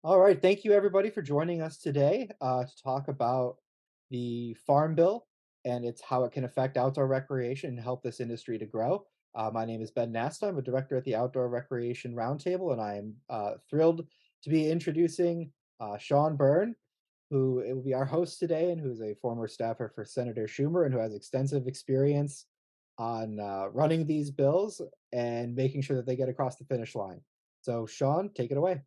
All right, thank you everybody for joining us today to talk about the Farm Bill and its how it can affect outdoor recreation and help this industry to grow. My name is Ben Nasta. I'm a director at the Outdoor Recreation Roundtable, and I am thrilled to be introducing Sean Byrne, who it will be our host today, and who is a former staffer for Senator Schumer and who has extensive experience on running these bills and making sure that they get across the finish line. So, Sean, take it away.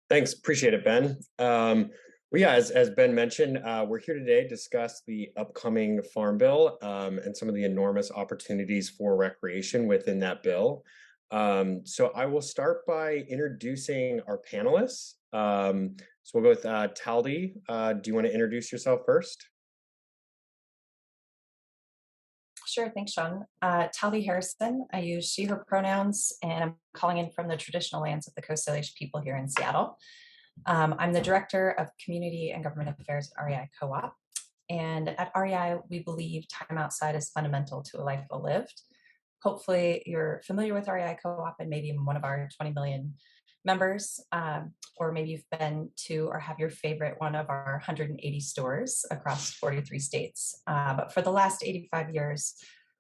Thanks, appreciate it, Ben. Well, yeah, as Ben mentioned, we're here today to discuss the upcoming Farm Bill and some of the enormous opportunities for recreation within that bill. So I will start by introducing our panelists. So we'll go with Taldi. Do you want to introduce yourself first? Sure, thanks, Sean. Talby Harrison. I use she, her pronouns, and I'm calling in from the traditional lands of the Coast Salish people here in Seattle. I'm the Director of Community and Government Affairs at REI Co-op. And at REI, we believe time outside is fundamental to a life well lived. Hopefully, you're familiar with REI Co-op and maybe one of our 20 million members, or maybe you've been to or have your favorite one of our 180 stores across 43 states. But for the last 85 years,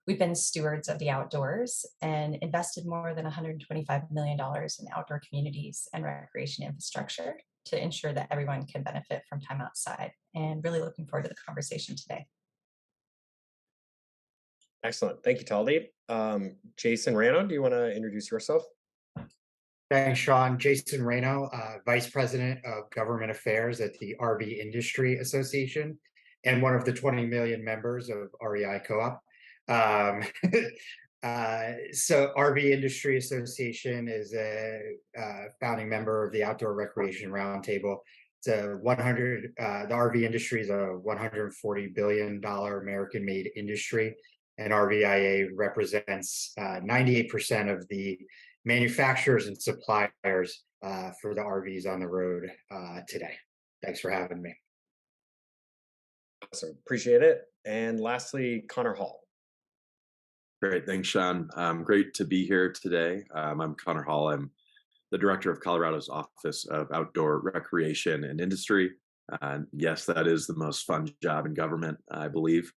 we've been stewards of the outdoors and invested more than $125 million in outdoor communities and recreation infrastructure to ensure that everyone can benefit from time outside. And really looking forward to the conversation today. Excellent, thank you, Taldi. Jason Rano, do you want to introduce yourself? Thanks, Sean. Jason Reno, Vice President of Government Affairs at the RV Industry Association and one of the 20 million members of REI Co-op. Um, so RV Industry Association is a founding member of the Outdoor Recreation Roundtable. It's a 100, the RV industry is a $140 billion American-made industry, and RVIA represents 98% of the manufacturers and suppliers for the RVs on the road today. Thanks for having me. Awesome, appreciate it. And lastly, Connor Hall. Great, thanks, Sean. Great to be here today. I'm Connor Hall. I'm the director of Colorado's Office of Outdoor Recreation and Industry. Yes, that is the most fun job in government, I believe.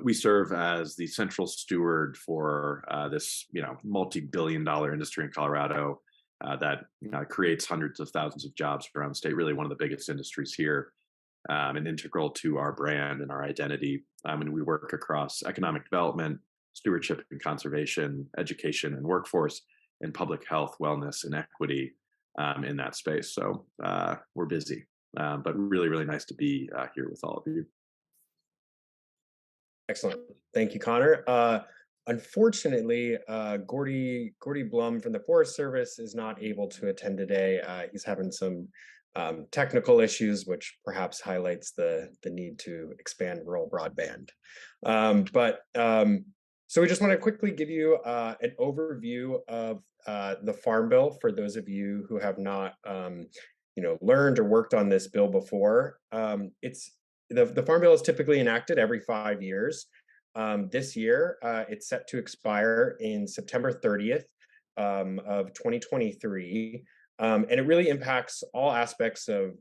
We serve as the central steward for this, multi-billion-dollar industry in Colorado that creates hundreds of thousands of jobs around the state. Really, one of the biggest industries here, and integral to our brand and our identity. And we work across economic development, stewardship and conservation, education and workforce, and public health, wellness, and equity in that space. So we're busy, but really, really nice to be here with all of you. Excellent. Thank you, Connor. Unfortunately, Gordy Blum from the Forest Service is not able to attend today. He's having some technical issues, which perhaps highlights the need to expand rural broadband. So we just want to quickly give you an overview of the Farm Bill for those of you who have not learned or worked on this bill before. The Farm Bill is typically enacted every 5 years. This year, it's set to expire in September 30th of 2023. And it really impacts all aspects of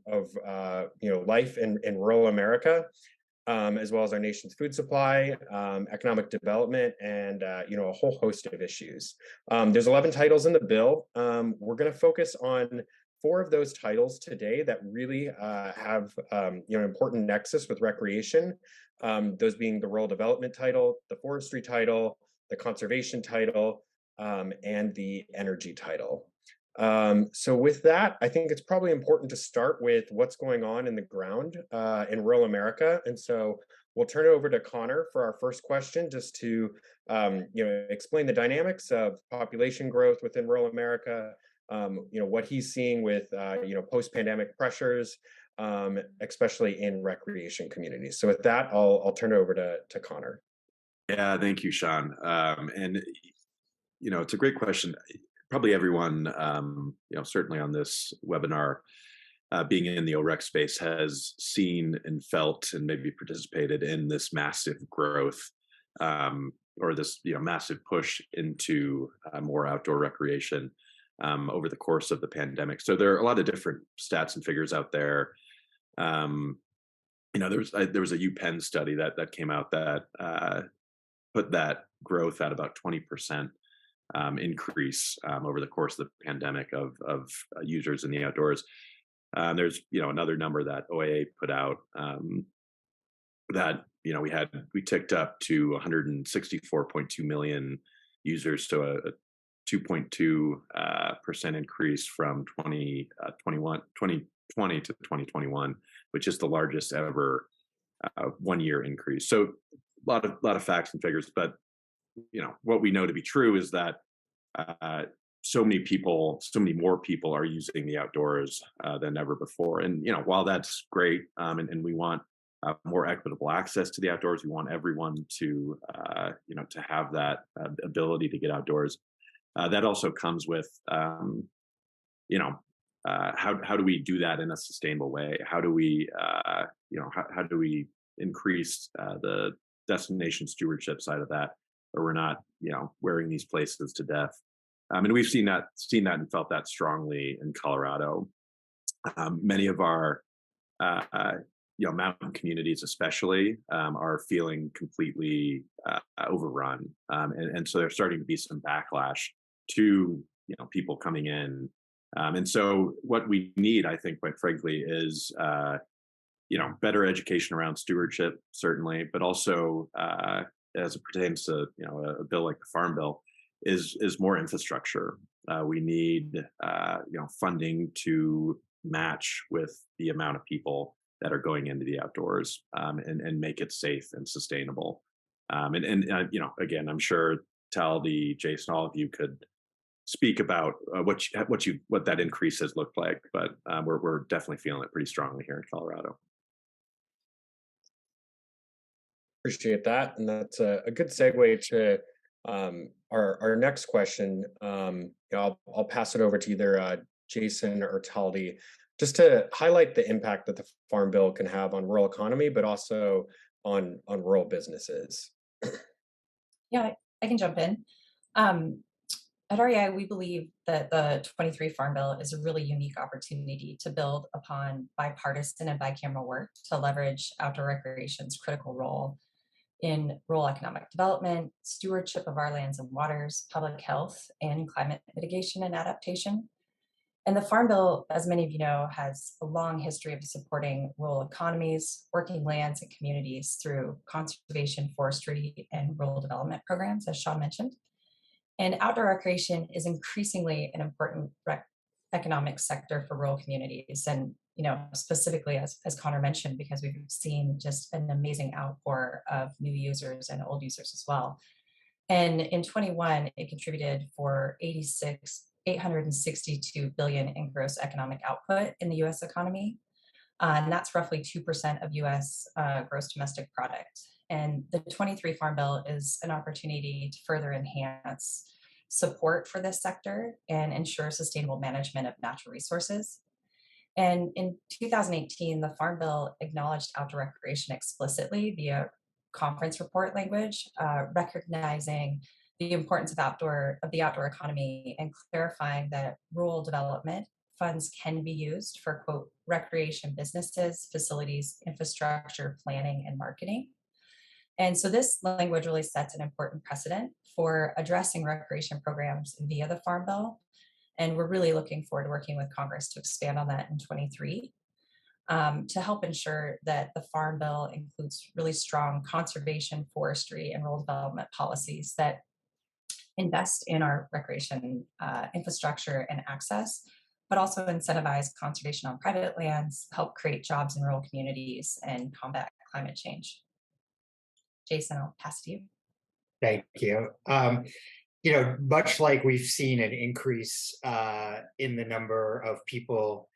life in rural America, as well as our nation's food supply, economic development, and a whole host of issues. There's 11 titles in the bill. We're going to focus on 4 of those titles today that really have an important nexus with recreation. Those being the rural development title, the forestry title, the conservation title, and the energy title. So with that, I think it's probably important to start with what's going on in the ground in rural America. And so we'll turn it over to Connor for our first question, just to explain the dynamics of population growth within rural America, what he's seeing with post-pandemic pressures, especially in recreation communities. So with that, I'll turn it over to Connor. Yeah, thank you, Sean. And it's a great question. Probably everyone, certainly on this webinar, being in the OREC space, has seen and felt and maybe participated in this massive growth, or this massive push into more outdoor recreation. over the course of the pandemic. So there are a lot of different stats and figures out there. There was a UPenn study that came out that put that growth at about 20% increase over the course of the pandemic of users in the outdoors. There's another number that OIA put out that we ticked up to 164.2 million users, so a 2.2% increase from 2020 to 2021, which is the largest ever 1 year increase. So a lot of facts and figures, but what we know to be true is that so many more people are using the outdoors than ever before. And while that's great, and we want more equitable access to the outdoors, we want everyone to to have that ability to get outdoors. That also comes with how do we do that in a sustainable way? How do we how do we increase the destination stewardship side of that, where we're not wearing these places to death? And we've seen that and felt that strongly in Colorado. Many of our mountain communities especially are feeling completely overrun, and so there's starting to be some backlash to people coming in, and so what we need, I think, quite frankly, is better education around stewardship, certainly, but also as it pertains to a bill like the Farm Bill, is more infrastructure. We need funding to match with the amount of people that are going into the outdoors, and make it safe and sustainable. Again, I'm sure Taldi, Jason, all of you could speak about what that increase has looked like, but we're definitely feeling it pretty strongly here in Colorado. Appreciate that, and that's a good segue to our next question. I'll pass it over to either Jason or Taldi, just to highlight the impact that the Farm Bill can have on rural economy, but also on rural businesses. Yeah, I can jump in. At REI, we believe that the 23 Farm Bill is a really unique opportunity to build upon bipartisan and bicameral work to leverage outdoor recreation's critical role in rural economic development, stewardship of our lands and waters, public health, and climate mitigation and adaptation. And the Farm Bill, as many of you know, has a long history of supporting rural economies, working lands, and communities through conservation, forestry, and rural development programs, as Sean mentioned. And outdoor recreation is increasingly an important economic sector for rural communities. And specifically, as Connor mentioned, because we've seen just an amazing outpour of new users and old users as well. And in 21, it contributed for 862 billion in gross economic output in the U.S. economy. And that's roughly 2% of U.S. Gross domestic product. And the 23 Farm Bill is an opportunity to further enhance support for this sector and ensure sustainable management of natural resources. And in 2018, the Farm Bill acknowledged outdoor recreation explicitly via conference report language, recognizing the importance of the outdoor economy and clarifying that rural development funds can be used for, quote, recreation businesses, facilities, infrastructure, planning, and marketing. And so this language really sets an important precedent for addressing recreation programs via the Farm Bill. And we're really looking forward to working with Congress to expand on that in 23 to help ensure that the Farm Bill includes really strong conservation, forestry, and rural development policies that invest in our recreation infrastructure and access, but also incentivize conservation on private lands, help create jobs in rural communities, and combat climate change. Jason, I'll pass to you. Thank you. Much like we've seen an increase in the number of people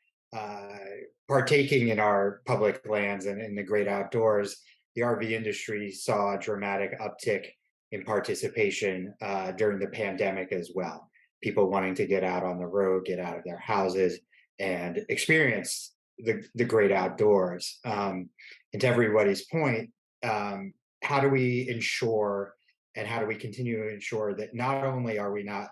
partaking in our public lands and in the great outdoors, the RV industry saw a dramatic uptick in participation during the pandemic as well. People wanting to get out on the road, get out of their houses, and experience the great outdoors. And to everybody's point, how do we ensure and how do we continue to ensure that not only are we not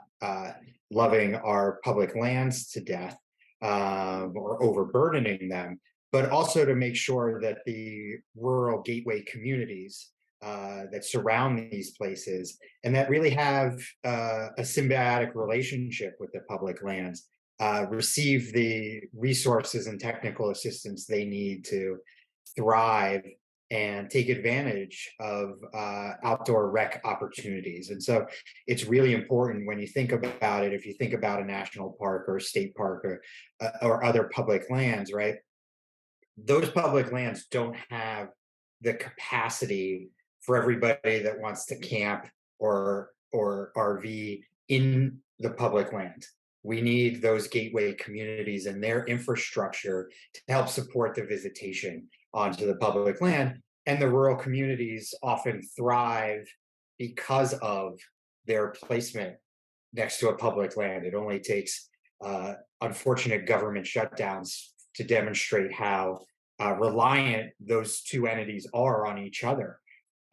loving our public lands to death or overburdening them, but also to make sure that the rural gateway communities that surround these places and that really have a symbiotic relationship with the public lands receive the resources and technical assistance they need to thrive and take advantage of outdoor rec opportunities. And so it's really important when you think about it, if you think about a national park or a state park or other public lands, right? Those public lands don't have the capacity for everybody that wants to camp or RV in the public land. We need those gateway communities and their infrastructure to help support the visitation onto the public land. And the rural communities often thrive because of their placement next to a public land. It only takes unfortunate government shutdowns to demonstrate how reliant those two entities are on each other.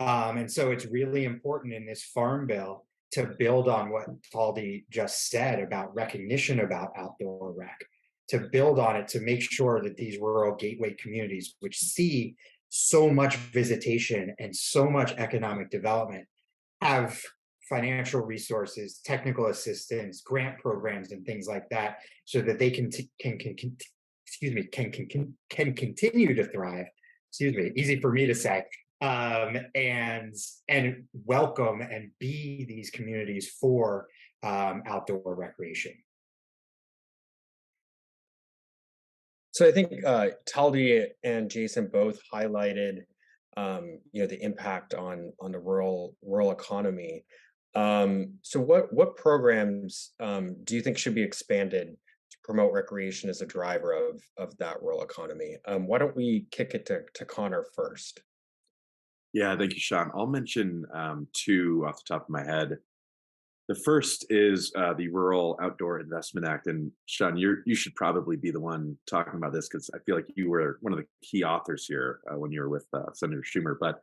And so it's really important in this farm bill to build on what Taldi just said about recognition about outdoor rec, to build on it, to make sure that these rural gateway communities, which see so much visitation and so much economic development, have financial resources, technical assistance, grant programs, and things like that, so that they can continue to thrive. Excuse me, easy for me to say, and welcome and be these communities for outdoor recreation. So I think Taldi and Jason both highlighted, the impact on the rural economy. So what programs do you think should be expanded to promote recreation as a driver of that rural economy? Why don't we kick it to Connor first? Yeah, thank you, Sean. I'll mention two off the top of my head. The first is the Rural Outdoor Investment Act, and Sean, you should probably be the one talking about this because I feel like you were one of the key authors here when you were with Senator Schumer. But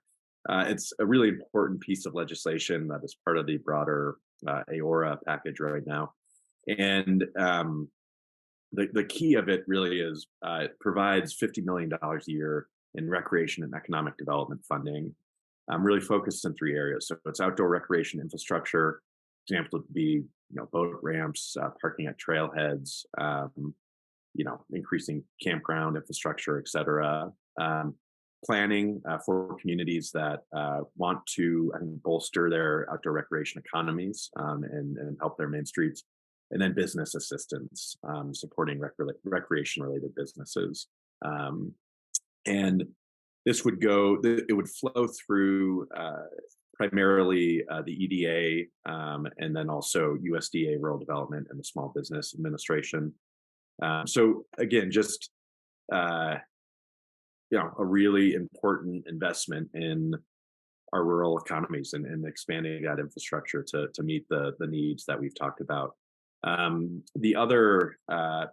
it's a really important piece of legislation that is part of the broader AORA package right now, and the key of it really is it provides $50 million a year in recreation and economic development funding. Really focused in three areas. So it's outdoor recreation infrastructure. Example would be, boat ramps, parking at trailheads, increasing campground infrastructure, et cetera. Planning for communities that want to bolster their outdoor recreation economies and help their main streets. And then business assistance, supporting recreation-related businesses. And this would it would flow through primarily the EDA and then also USDA Rural Development and the Small Business Administration. So again, just a really important investment in our rural economies and expanding that infrastructure to meet the needs that we've talked about. The other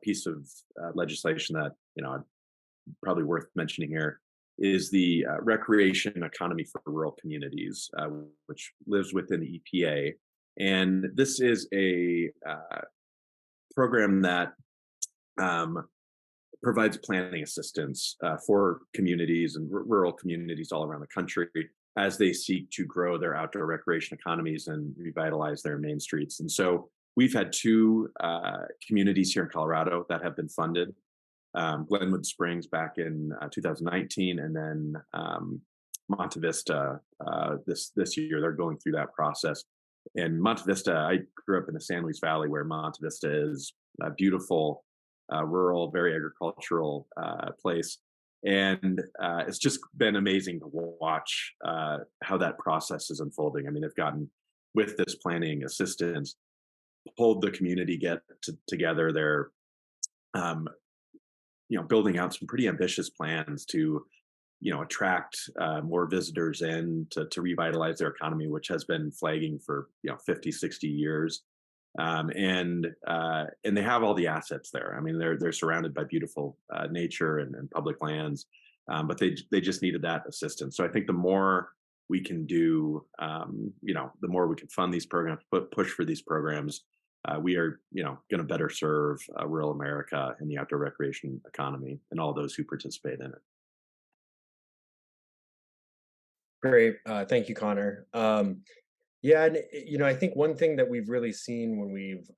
piece of legislation that probably worth mentioning here is the recreation economy for rural communities, which lives within the EPA. And this is a program that provides planning assistance for communities and rural communities all around the country as they seek to grow their outdoor recreation economies and revitalize their main streets. And so we've had two communities here in Colorado that have been funded. Glenwood Springs back in 2019, and then Monte Vista this year. They're going through that process. And Monte Vista, I grew up in the San Luis Valley, where Monte Vista is a beautiful, rural, very agricultural place. And it's just been amazing to watch how that process is unfolding. I mean, they've gotten, with this planning assistance, pulled the community together. They're building out some pretty ambitious plans to, attract more visitors in to revitalize their economy, which has been flagging for 50, 60 years. And they have all the assets there. I mean, they're surrounded by beautiful nature and public lands, but they just needed that assistance. So I think the more we can do, the more we can fund these programs, push for these programs, we are, going to better serve rural America and the outdoor recreation economy and all those who participate in it. Great. Thank you, Connor. Yeah, and I think one thing that we've really seen when we've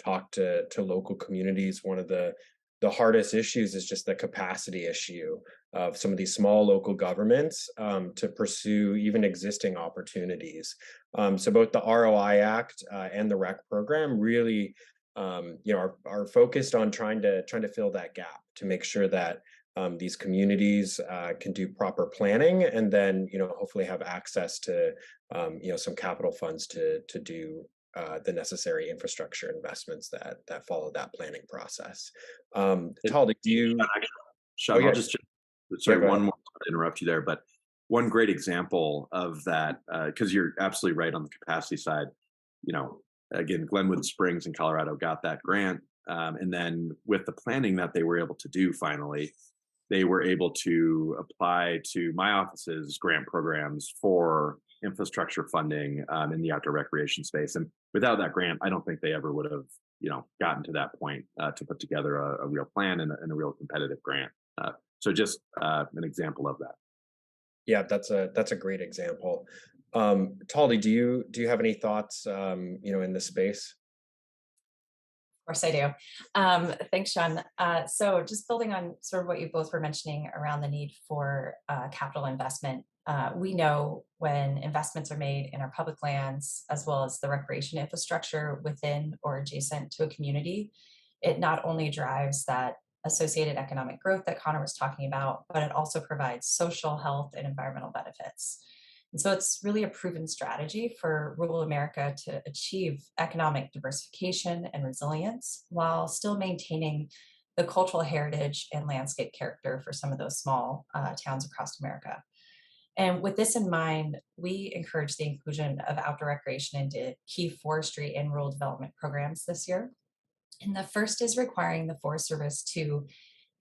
talked to local communities, one of the hardest issues is just the capacity issue of some of these small local governments to pursue even existing opportunities. So both the ROI Act and the REC program really are focused on trying to fill that gap to make sure that these communities can do proper planning and then hopefully have access to some capital funds to do the necessary infrastructure investments that follow that planning process. Taldy, do you? Sean, yeah. I'll just sorry, go one ahead. more to interrupt you there, but one great example of that, because you're absolutely right on the capacity side. Again, Glenwood Springs in Colorado got that grant, and then with the planning that they were able to do, finally, they were able to apply to my office's grant programs for infrastructure funding in the outdoor recreation space. And without that grant, I don't think they ever would have, gotten to that point to put together a real plan and a real competitive grant. So just an example of that. Yeah, that's a great example. Taldy, do you have any thoughts in this space? Of course I do. Thanks, Sean. So just building on sort of what you both were mentioning around the need for capital investment, we know when investments are made in our public lands, as well as the recreation infrastructure within or adjacent to a community, it not only drives that associated economic growth that Connor was talking about, but it also provides social, health, and environmental benefits. And so it's really a proven strategy for rural America to achieve economic diversification and resilience while still maintaining the cultural heritage and landscape character for some of those small towns across America. And with this in mind, we encourage the inclusion of outdoor recreation into key forestry and rural development programs this year. And the first is requiring the Forest Service to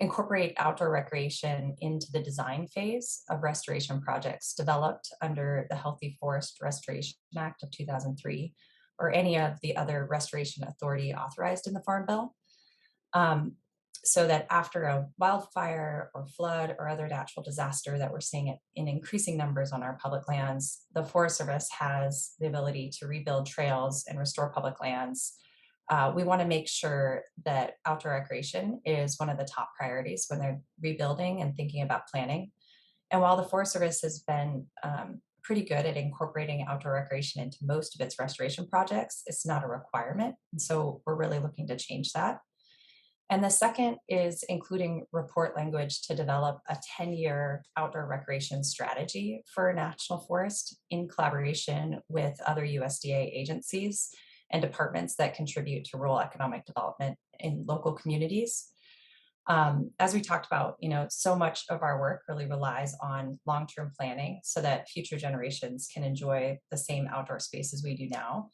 incorporate outdoor recreation into the design phase of restoration projects developed under the Healthy Forest Restoration Act of 2003 or any of the other restoration authority authorized in the Farm Bill. So that after a wildfire or flood or other natural disaster that we're seeing it in increasing numbers on our public lands, the Forest Service has the ability to rebuild trails and restore public lands. We want to make sure that outdoor recreation is one of the top priorities when they're rebuilding and thinking about planning. And while the Forest Service has been pretty good at incorporating outdoor recreation into most of its restoration projects, it's not a requirement. And so we're really looking to change that. And the second is including report language to develop a 10-year outdoor recreation strategy for National Forest in collaboration with other USDA agencies and departments that contribute to rural economic development in local communities. As we talked about, so much of our work really relies on long-term planning so that future generations can enjoy the same outdoor spaces we do now.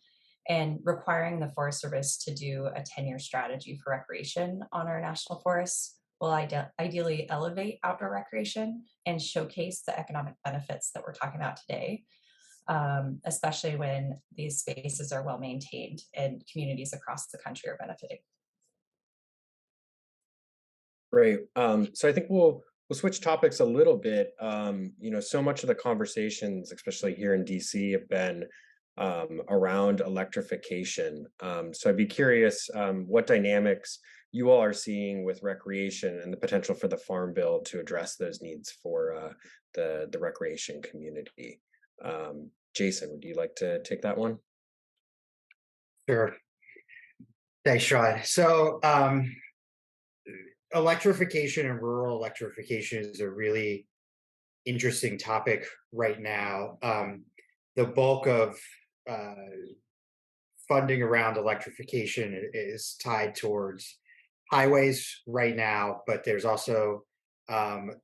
And requiring the Forest Service to do a 10-year strategy for recreation on our national forests will ideally elevate outdoor recreation and showcase the economic benefits that we're talking about today, especially when these spaces are well maintained and communities across the country are benefiting. Great. So I think we'll switch topics a little bit. So much of the conversations, especially here in DC, have been around electrification. So I'd be curious what dynamics you all are seeing with recreation and the potential for the Farm Bill to address those needs for the recreation community. Jason, would you like to take that one? Sure. Thanks, Sean. So electrification and rural electrification is a really interesting topic right now. The bulk of funding around electrification is tied towards highways right now, but there's also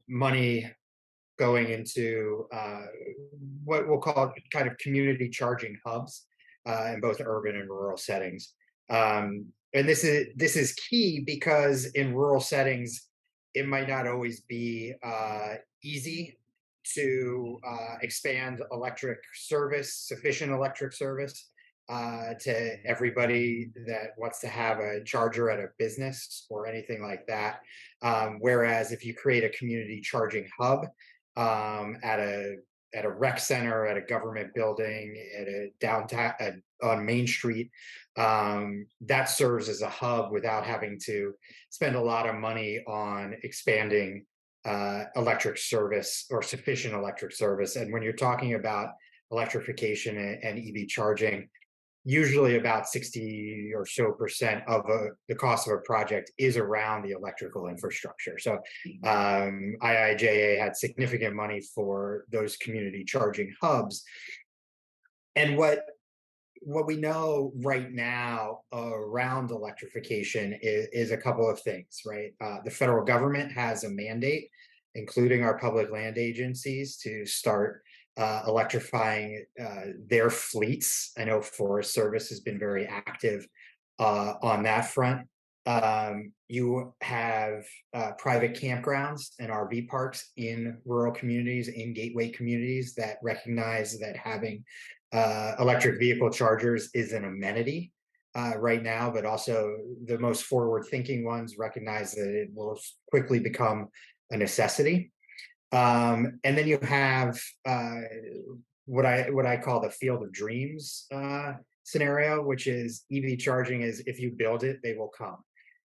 money going into what we'll call kind of community charging hubs in both urban and rural settings. And this is key because in rural settings, it might not always be easy to expand electric service, sufficient electric service to everybody that wants to have a charger at a business or anything like that. Whereas if you create a community charging hub at a rec center, at a government building, at a downtown, on Main Street, that serves as a hub without having to spend a lot of money on expanding electric service or sufficient electric service. And when you're talking about electrification and EV charging, usually about 60 or so percent of the cost of a project is around the electrical infrastructure. So IIJA had significant money for those community charging hubs. And what we know right now around electrification is a couple of things, right? The federal government has a mandate, including our public land agencies, to start electrifying their fleets. I know Forest Service has been very active on that front. You have private campgrounds and RV parks in rural communities, in gateway communities, that recognize that having electric vehicle chargers is an amenity right now, but also the most forward-thinking ones recognize that it will quickly become a necessity. And then you have what I call the field of dreams scenario, which is EV charging is, if you build it, they will come.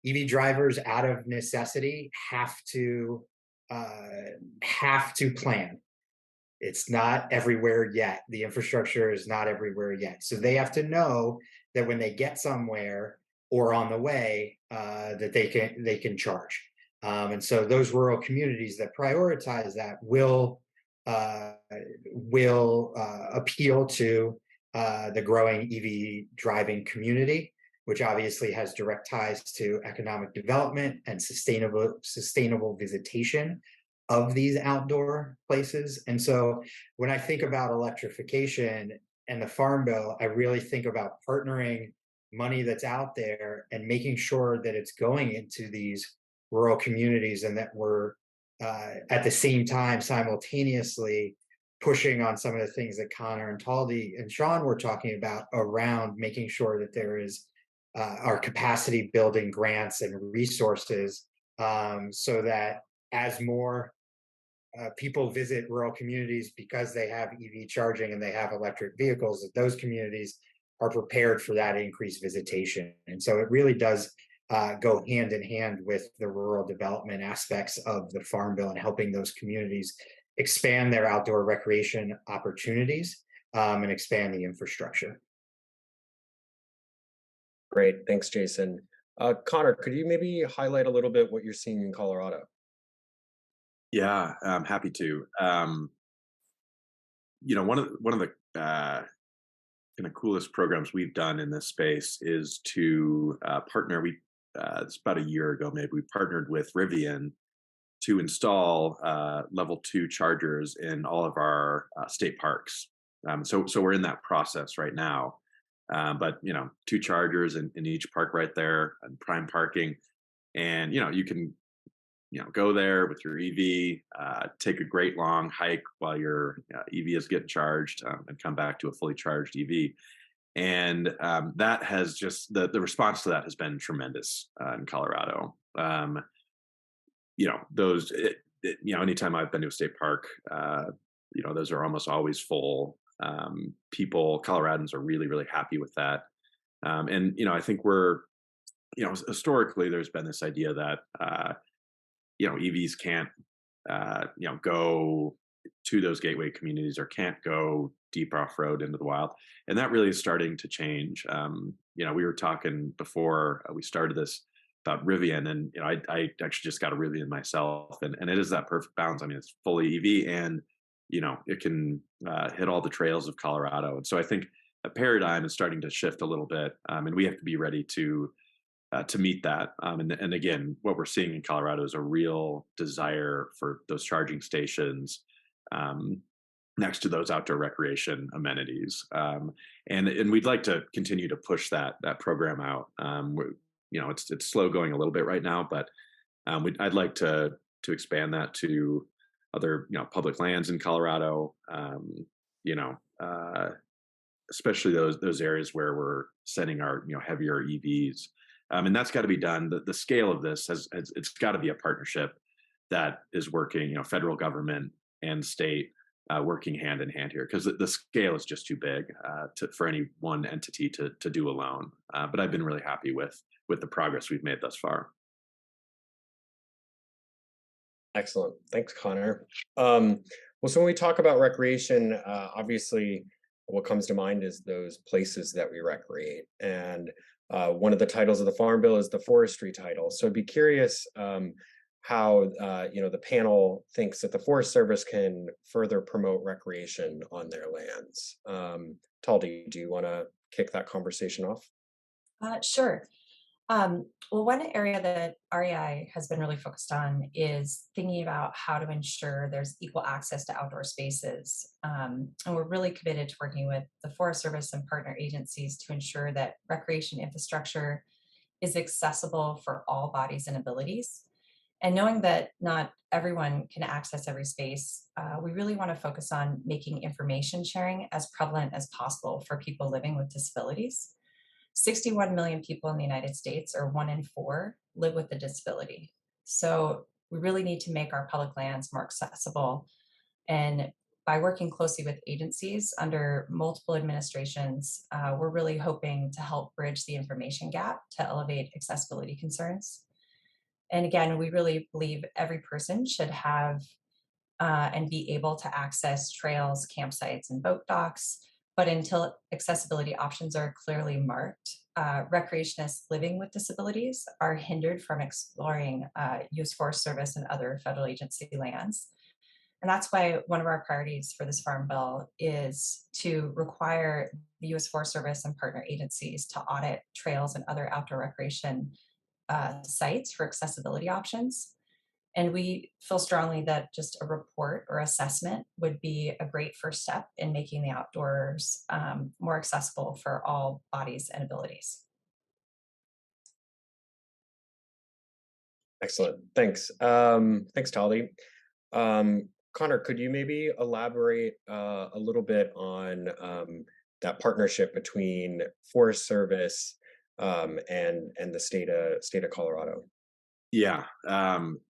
EV drivers, out of necessity, have to plan. It's not everywhere yet. The infrastructure is not everywhere yet. So they have to know that when they get somewhere or on the way, that they can charge. And so those rural communities that prioritize that will appeal to the growing EV driving community, which obviously has direct ties to economic development and sustainable visitation of these outdoor places. And so when I think about electrification and the Farm Bill, I really think about partnering money that's out there and making sure that it's going into these rural communities, and that we're at the same time simultaneously pushing on some of the things that Connor and Taldi and Sean were talking about around making sure that there is our capacity building grants and resources, so that as more people visit rural communities because they have EV charging and they have electric vehicles, that those communities are prepared for that increased visitation. And so it really does go hand in hand with the rural development aspects of the Farm Bill and helping those communities expand their outdoor recreation opportunities and expand the infrastructure. Great, thanks, Jason. Connor, could you maybe highlight a little bit what you're seeing in Colorado? Yeah, I'm happy to. One of the kind of coolest programs we've done in this space is to partner. It's about a year ago, maybe, we partnered with Rivian to install level 2 chargers in all of our state parks. So we're in that process right now. But 2 chargers in each park right there, and prime parking, and you can go there with your EV, take a great long hike while your EV is getting charged, and come back to a fully charged EV. And that has just the response to that has been tremendous in Colorado. Anytime I've been to a state park, those are almost always full. Coloradans are really, really happy with that. And I think historically there's been this idea that EVs can't go to those gateway communities or can't go deep off road into the wild, and that really is starting to change. We were talking before we started this about Rivian, and I actually just got a Rivian myself, and it is that perfect balance. I mean, it's fully EV, and it can hit all the trails of Colorado. And so I think a paradigm is starting to shift a little bit, and we have to be ready to meet that. And again, what we're seeing in Colorado is a real desire for those charging stations next to those outdoor recreation amenities. And we'd like to continue to push that program out. It's slow going a little bit right now, but I'd like to expand that to other public lands in Colorado. You know, especially those areas where we're sending our heavier EVs, and that's got to be done. The scale of this has it's got to be a partnership that is working, federal government and state working hand in hand here, because the scale is just too big for any one entity to do alone. But I've been really happy with the progress we've made thus far. Excellent. Thanks, Connor. Well, so when we talk about recreation, obviously what comes to mind is those places that we recreate. And one of the titles of the Farm Bill is the forestry title. So I'd be curious how the panel thinks that the Forest Service can further promote recreation on their lands. Taldi, do you want to kick that conversation off? Sure. Well, one area that REI has been really focused on is thinking about how to ensure there's equal access to outdoor spaces. And we're really committed to working with the Forest Service and partner agencies to ensure that recreation infrastructure is accessible for all bodies and abilities. And knowing that not everyone can access every space, we really want to focus on making information sharing as prevalent as possible for people living with disabilities. 61 million people in the United States, or 1 in 4, live with a disability. So we really need to make our public lands more accessible. And by working closely with agencies under multiple administrations, we're really hoping to help bridge the information gap to elevate accessibility concerns. And again, we really believe every person should have and be able to access trails, campsites, and boat docks. But until accessibility options are clearly marked, recreationists living with disabilities are hindered from exploring U.S. Forest Service and other federal agency lands. And that's why one of our priorities for this Farm Bill is to require the U.S. Forest Service and partner agencies to audit trails and other outdoor recreation sites for accessibility options. And we feel strongly that just a report or assessment would be a great first step in making the outdoors more accessible for all bodies and abilities. Excellent. Thanks. Thanks, Tali. Connor, could you maybe elaborate a little bit on that partnership between Forest Service and the state of Colorado? Yeah.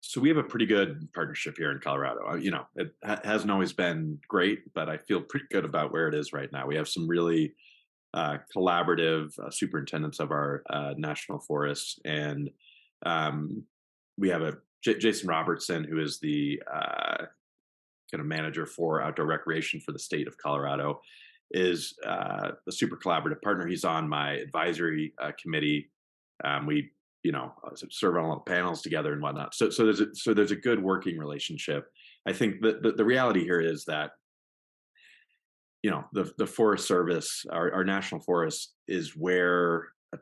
So we have a pretty good partnership here in Colorado. It hasn't always been great, but I feel pretty good about where it is right now. We have some really collaborative superintendents of our national forests, and we have Jason Robertson, who is the kind of manager for outdoor recreation for the state of Colorado, is a super collaborative partner. He's on my advisory committee. We serve on a lot of panels together and whatnot. So there's a good working relationship. I think the reality here is that the Forest Service, our national forest, is where a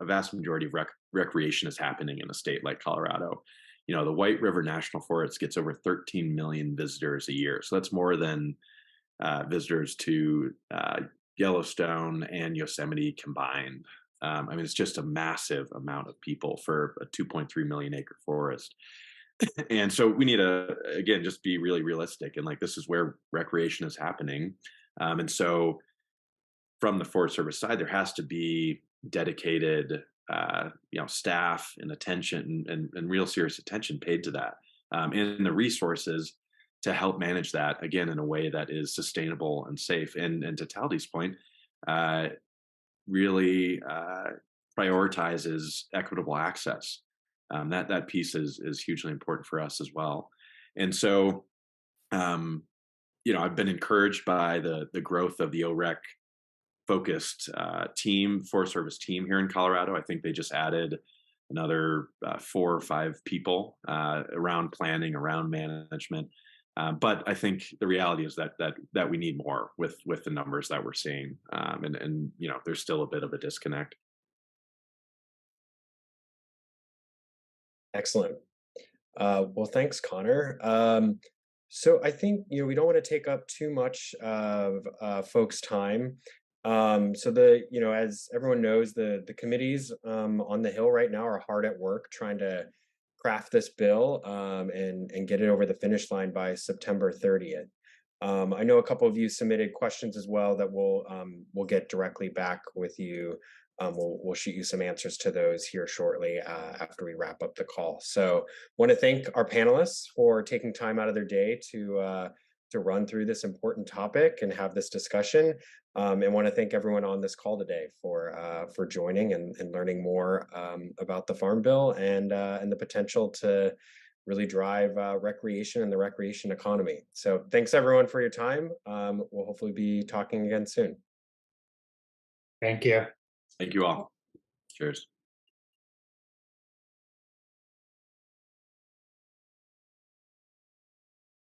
vast majority of recreation is happening in a state like Colorado. The White River National Forest gets over 13 million visitors a year. So that's more than visitors to Yellowstone and Yosemite combined. It's just a massive amount of people for a 2.3 million acre forest. And so we need to, again, just be really realistic. And this is where recreation is happening. And so from the Forest Service side, there has to be dedicated, staff and attention and real serious attention paid to that, and the resources to help manage that, again, in a way that is sustainable and safe. And to Taldi's point, really prioritizes equitable access. That piece is hugely important for us as well. And so, I've been encouraged by the growth of the OREC focused Forest Service team here in Colorado. I think they just added another 4 or 5 people around planning, around management. But I think the reality is that we need more with the numbers that we're seeing, and there's still a bit of a disconnect. Excellent. Well, thanks, Connor. So I think we don't want to take up too much of folks' time. So as everyone knows, the committees on the Hill right now are hard at work trying to craft this bill and get it over the finish line by September 30th. I know a couple of you submitted questions as well that we'll get directly back with you. We'll shoot you some answers to those here shortly after we wrap up the call. So want to thank our panelists for taking time out of their day to run through this important topic and have this discussion. And want to thank everyone on this call today for joining and learning more about the Farm Bill and the potential to really drive recreation and the recreation economy. So thanks everyone for your time. We'll hopefully be talking again soon. Thank you. Thank you all. Cheers.